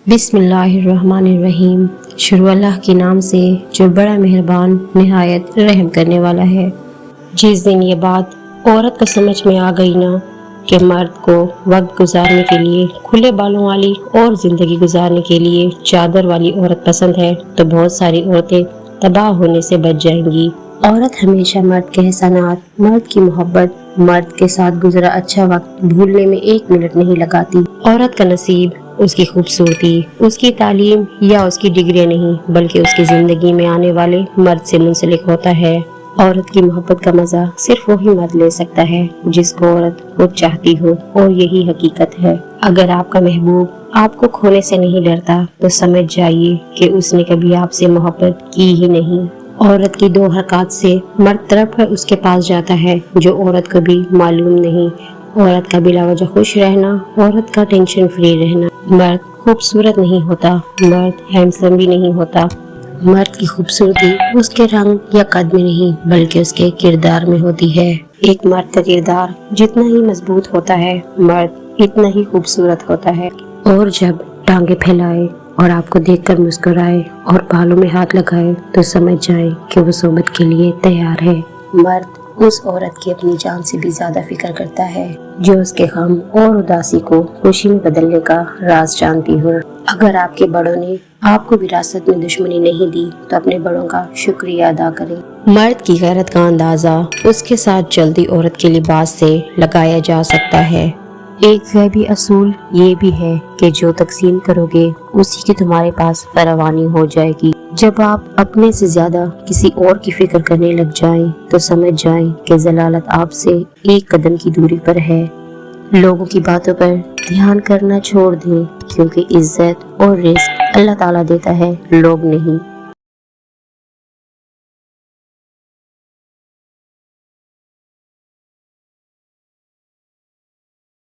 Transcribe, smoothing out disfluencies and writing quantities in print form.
بسم اللہ الرحمن الرحیم۔ شروع اللہ کے نام سے جو بڑا مہربان نہایت رحم کرنے والا ہے۔ جس دن یہ بات عورت کو سمجھ میں آ گئی نا کہ مرد کو وقت گزارنے کے لیے کھلے بالوں والی اور زندگی گزارنے کے لیے چادر والی عورت پسند ہے تو بہت ساری عورتیں تباہ ہونے سے بچ جائیں گی۔ عورت ہمیشہ مرد کے احسانات، مرد کی محبت، مرد کے ساتھ گزرا اچھا وقت بھولنے میں ایک منٹ نہیں لگاتی۔ عورت کا نصیب اس کی خوبصورتی، اس کی تعلیم یا اس کی ڈگری نہیں بلکہ اس کی زندگی میں آنے والے مرد سے منسلک ہوتا ہے۔ عورت کی محبت کا مزہ صرف وہی مرد لے سکتا ہے جس کو عورت خود چاہتی ہو، اور یہی حقیقت ہے۔ اگر آپ کا محبوب آپ کو کھونے سے نہیں ڈرتا تو سمجھ جائیے کہ اس نے کبھی آپ سے محبت کی ہی نہیں۔ عورت کی دو حرکات سے مرد تڑپ کر اس کے پاس جاتا ہے جو عورت کو بھی معلوم نہیں۔ عورت کا بلا وجہ خوش رہنا، عورت کا ٹینشن فری رہنا۔ مرد خوبصورت نہیں ہوتا، مرد ہینڈسم بھی نہیں ہوتا۔ مرد کی خوبصورتی اس کے رنگ یا قد میں نہیں بلکہ اس کے کردار میں ہوتی ہے۔ ایک مرد کا کردار جتنا ہی مضبوط ہوتا ہے، مرد اتنا ہی خوبصورت ہوتا ہے۔ اور جب ٹانگیں پھیلائے اور آپ کو دیکھ کر مسکرائے اور بالوں میں ہاتھ لگائے تو سمجھ جائیں کہ وہ صحبت کے لیے تیار ہے۔ مرد اس عورت کی اپنی جان سے بھی زیادہ فکر کرتا ہے جو اس کے غم اور اداسی کو خوشی میں بدلنے کا راز جانتی ہو۔ اگر آپ کے بڑوں نے آپ کو وراثت میں دشمنی نہیں دی تو اپنے بڑوں کا شکریہ ادا کریں۔ مرد کی غیرت کا اندازہ اس کے ساتھ چلتی عورت کے لباس سے لگایا جا سکتا ہے۔ ایک غیبی اصول یہ بھی ہے کہ جو تقسیم کرو گے اسی کی تمہارے پاس فراوانی ہو جائے گی۔ جب آپ اپنے سے زیادہ کسی اور کی فکر کرنے لگ جائیں تو سمجھ جائیں کہ ضلالت آپ سے ایک قدم کی دوری پر ہے۔ لوگوں کی باتوں پر دھیان کرنا چھوڑ دیں کیونکہ عزت اور رزق اللہ تعالیٰ دیتا ہے، لوگ نہیں۔